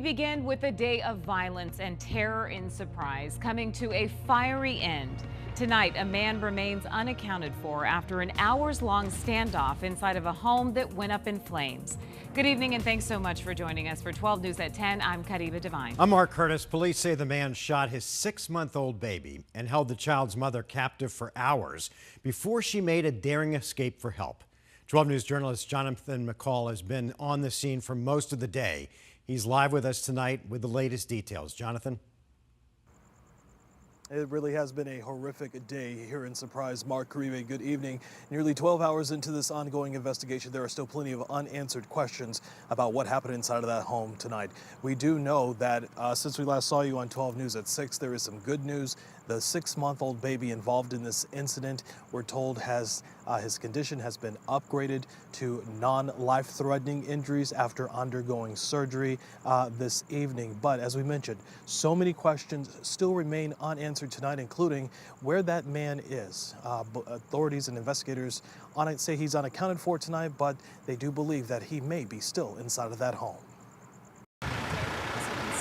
begin with a day of violence and terror in Surprise, coming to a fiery end. Tonight, a man remains unaccounted for after an hours-long standoff inside of a home that went up in flames. Good evening and thanks so much for joining us for 12 News at 10. I'm Kariba Devine. I'm Mark Curtis. Police say the man shot his 6-month-old baby and held the child's mother captive for hours before she made a daring escape for help. 12 News journalist Jonathan McCall has been on the scene for most of the day. He's live with us tonight with the latest details. Jonathan? It really has been a horrific day here in Surprise. Mark Caribe, good evening. Nearly 12 hours into this ongoing investigation, there are still plenty of unanswered questions about what happened inside of that home tonight. We do know that since we last saw you on 12 News at 6, there is some good news. The 6-month-old baby involved in this incident, we're told, has his condition has been upgraded to non-life-threatening injuries after undergoing surgery this evening. But as we mentioned, so many questions still remain unanswered tonight, including where that man is. Authorities and investigators on it say he's unaccounted for tonight, but they do believe that he may be still inside of that home.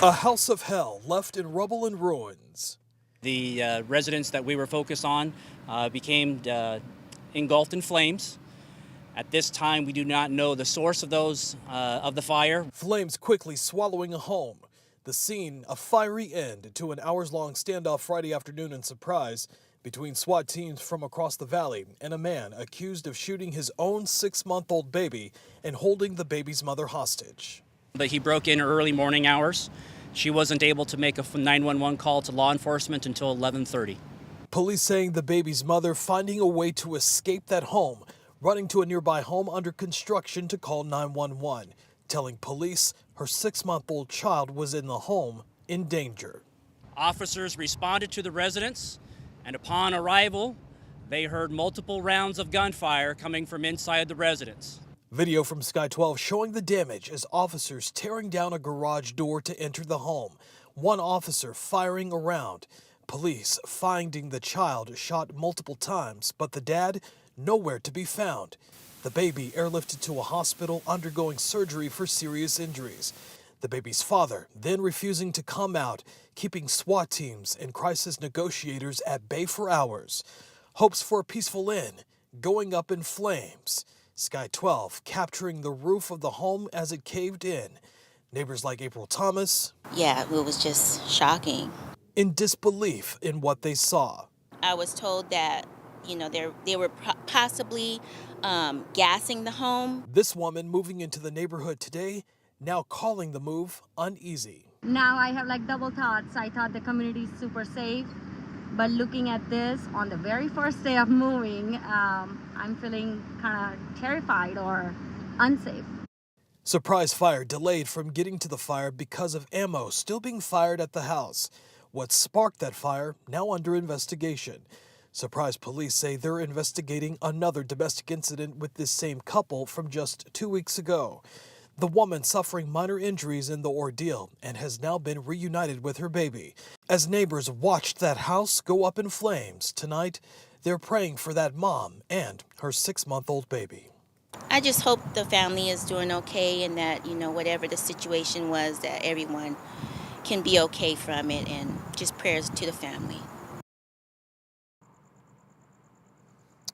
A house of hell left in rubble and ruins. The residence that we were focused on became engulfed in flames. At this time, we do not know the source of the fire. Flames quickly swallowing a home. The scene, a fiery end to an hours-long standoff Friday afternoon in Surprise between SWAT teams from across the valley and a man accused of shooting his own 6-month-old baby and holding the baby's mother hostage. But he broke in early morning hours. She wasn't able to make a 911 call to law enforcement until 11:30. Police saying the baby's mother finding a way to escape that home, running to a nearby home under construction to call 911, telling police her 6-month-old child was in the home in danger. Officers responded to the residence, and upon arrival, they heard multiple rounds of gunfire coming from inside the residence. Video from Sky 12 showing the damage as officers tearing down a garage door to enter the home. One officer firing around. Police finding the child shot multiple times, but the dad nowhere to be found. The baby airlifted to a hospital undergoing surgery for serious injuries. The baby's father then refusing to come out, keeping SWAT teams and crisis negotiators at bay for hours. Hopes for a peaceful end going up in flames. Sky 12 capturing the roof of the home as it caved in. Neighbors like April Thomas. Yeah, it was just shocking. In disbelief in what they saw. I was told that, they were possibly gassing the home. This woman moving into the neighborhood today, now calling the move uneasy. Now I have double thoughts. I thought the community is super safe. But looking at this on the very first day of moving, I'm feeling kind of terrified or unsafe. Surprise fire delayed from getting to the fire because of ammo still being fired at the house. What sparked that fire now under investigation. Surprise police say they're investigating another domestic incident with this same couple from just 2 weeks ago. The woman suffering minor injuries in the ordeal and has now been reunited with her baby. As neighbors watched that house go up in flames tonight, they're praying for that mom and her 6-month-old baby. I just hope the family is doing okay and that, whatever the situation was, that everyone can be okay from it, and just prayers to the family.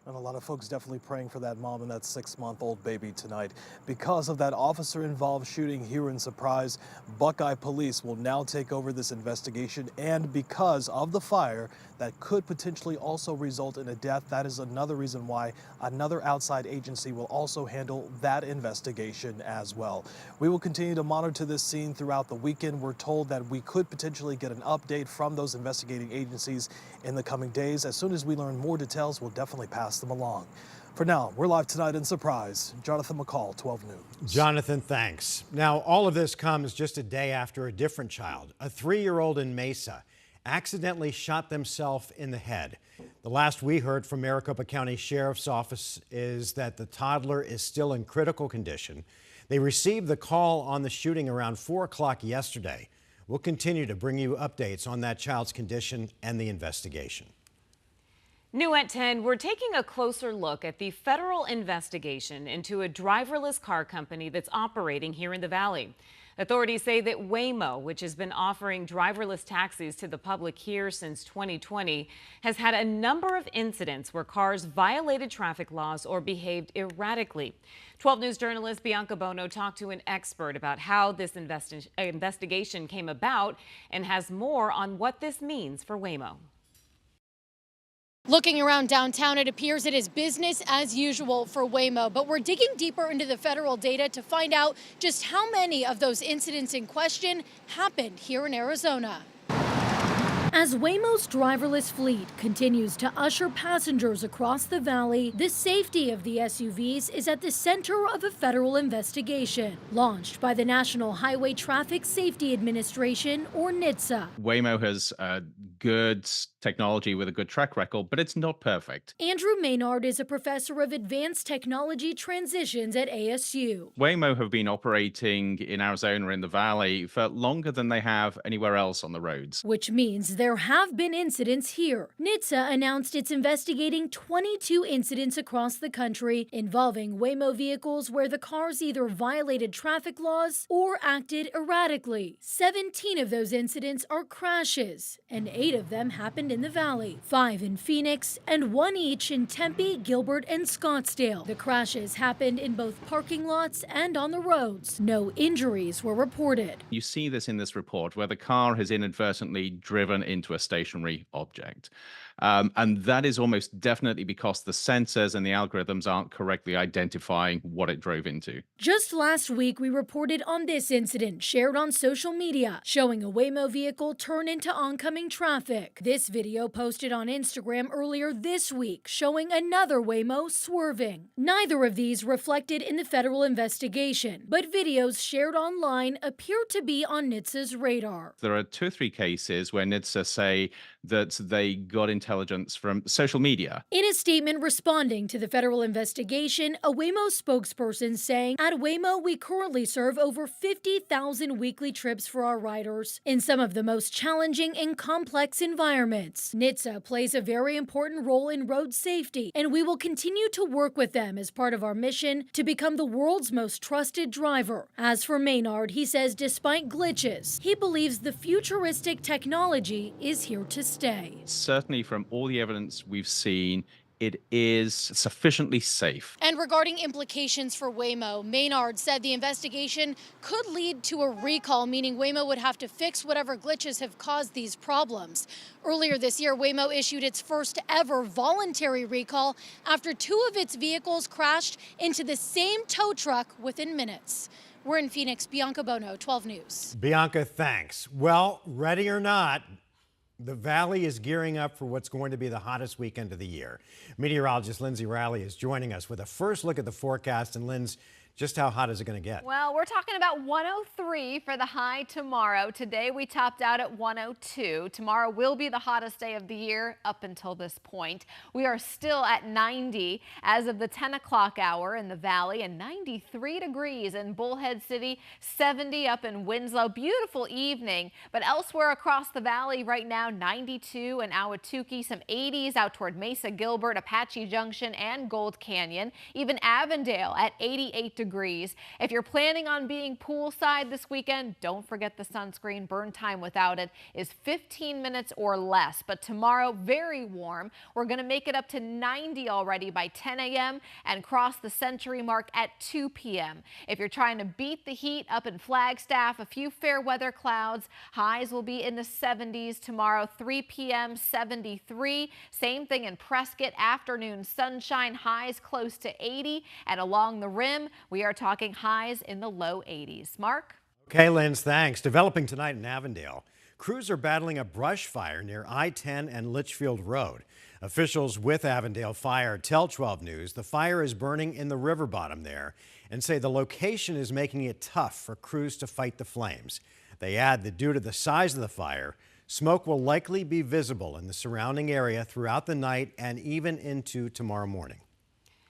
And a lot of folks definitely praying for that mom and that 6-month-old baby tonight. Because of that officer-involved shooting here in Surprise, Buckeye Police will now take over this investigation. And because of the fire that could potentially also result in a death, that is another reason why another outside agency will also handle that investigation as well. We will continue to monitor this scene throughout the weekend. We're told that we could potentially get an update from those investigating agencies in the coming days. As soon as we learn more details, we'll definitely pass them along. For now, we're live tonight in Surprise. Jonathan McCall, 12 News. Jonathan, thanks. Now, all of this comes just a day after a different child, a 3-year-old in Mesa, accidentally shot themselves in the head. The last we heard from Maricopa County Sheriff's Office is that the toddler is still in critical condition. They received the call on the shooting around 4 o'clock yesterday. We'll continue to bring you updates on that child's condition and the investigation. New at 10, we're taking a closer look at the federal investigation into a driverless car company that's operating here in the Valley. Authorities say that Waymo, which has been offering driverless taxis to the public here since 2020, has had a number of incidents where cars violated traffic laws or behaved erratically. 12 News journalist Bianca Bono talked to an expert about how this investigation came about and has more on what this means for Waymo. Looking around downtown, it appears it is business as usual for Waymo, but we're digging deeper into the federal data to find out just how many of those incidents in question happened here in Arizona. As Waymo's driverless fleet continues to usher passengers across the valley, the safety of the SUVs is at the center of a federal investigation launched by the National Highway Traffic Safety Administration, or NHTSA. Waymo has good technology with a good track record, but it's not perfect. Andrew Maynard is a professor of advanced technology transitions at ASU. Waymo have been operating in Arizona in the valley for longer than they have anywhere else on the roads. Which means there have been incidents here. NHTSA announced it's investigating 22 incidents across the country involving Waymo vehicles where the cars either violated traffic laws or acted erratically. 17 of those incidents are crashes, and 8 of them happened in the valley, 5 in Phoenix and 1 each in Tempe, Gilbert, and Scottsdale. The crashes happened in both parking lots and on the roads. No injuries were reported. You see this in this report where the car has inadvertently driven into a stationary object. And that is almost definitely because the sensors and the algorithms aren't correctly identifying what it drove into. Just last week, we reported on this incident shared on social media, showing a Waymo vehicle turn into oncoming traffic. This video posted on Instagram earlier this week, showing another Waymo swerving. Neither of these reflected in the federal investigation, but videos shared online appear to be on NHTSA's radar. There are 2 or 3 cases where NHTSA say that they got intelligence from social media. In a statement responding to the federal investigation, a Waymo spokesperson saying, "At Waymo, we currently serve over 50,000 weekly trips for our riders in some of the most challenging and complex environments. NHTSA plays a very important role in road safety, and we will continue to work with them as part of our mission to become the world's most trusted driver." As for Maynard, he says despite glitches, he believes the futuristic technology is here to stay. Certainly from all the evidence we've seen, it is sufficiently safe. And regarding implications for Waymo, Maynard said the investigation could lead to a recall, meaning Waymo would have to fix whatever glitches have caused these problems. Earlier this year, Waymo issued its first ever voluntary recall after 2 of its vehicles crashed into the same tow truck within minutes. We're in Phoenix. Bianca Bono, 12 News. Bianca, thanks. Well, ready or not, the valley is gearing up for what's going to be the hottest weekend of the year. Meteorologist Lindsay Riley is joining us with a first look at the forecast. And Lindsay, just how hot is it going to get? Well, we're talking about 103 for the high tomorrow. Today we topped out at 102. Tomorrow will be the hottest day of the year up until this point. We are still at 90 as of the 10 o'clock hour in the valley and 93 degrees in Bullhead City, 70 up in Winslow. Beautiful evening, but elsewhere across the valley right now, 92 in Ahwatukee, some 80s out toward Mesa, Gilbert, Apache Junction, and Gold Canyon. Even Avondale at 88 degrees. If you're planning on being poolside this weekend, don't forget the sunscreen. Burn time without it is 15 minutes or less. But tomorrow, very warm. We're going to make it up to 90 already by 10 a.m. and cross the century mark at 2 p.m. If you're trying to beat the heat up in Flagstaff, a few fair weather clouds. Highs will be in the 70s tomorrow, 3 p.m., 73. Same thing in Prescott. Afternoon sunshine, highs close to 80. And along the rim, we are talking highs in the low 80s. Mark? Okay, Linz, thanks. Developing tonight in Avondale. Crews are battling a brush fire near I-10 and Litchfield Road. Officials with Avondale Fire tell 12 News the fire is burning in the river bottom there and say the location is making it tough for crews to fight the flames. They add that due to the size of the fire, smoke will likely be visible in the surrounding area throughout the night and even into tomorrow morning.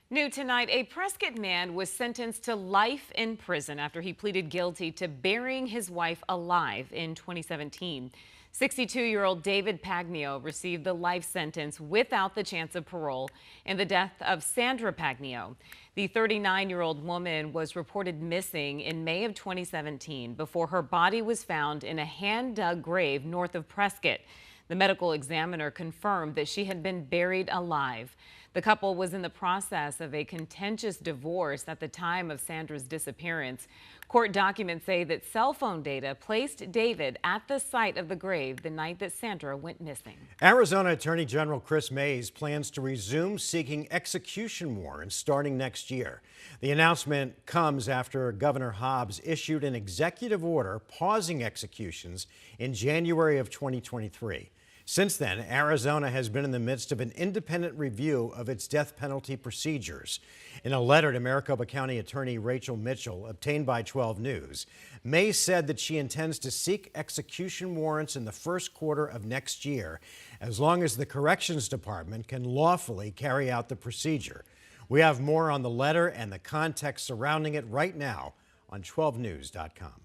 New tonight, a Prescott man was sentenced to life in prison after he pleaded guilty to burying his wife alive in 2017. 62-year-old David Pagnio received the life sentence without the chance of parole in the death of Sandra Pagnio. The 39-year-old woman was reported missing in May of 2017 before her body was found in a hand-dug grave north of Prescott. The medical examiner confirmed that she had been buried alive. The couple was in the process of a contentious divorce at the time of Sandra's disappearance. Court documents say that cell phone data placed David at the site of the grave the night that Sandra went missing. Arizona Attorney General Chris Mays plans to resume seeking execution warrants starting next year. The announcement comes after Governor Hobbs issued an executive order pausing executions in January of 2023. Since then, Arizona has been in the midst of an independent review of its death penalty procedures. In a letter to Maricopa County Attorney Rachel Mitchell, obtained by 12 News, May said that she intends to seek execution warrants in the first quarter of next year, as long as the Corrections Department can lawfully carry out the procedure. We have more on the letter and the context surrounding it right now on 12news.com.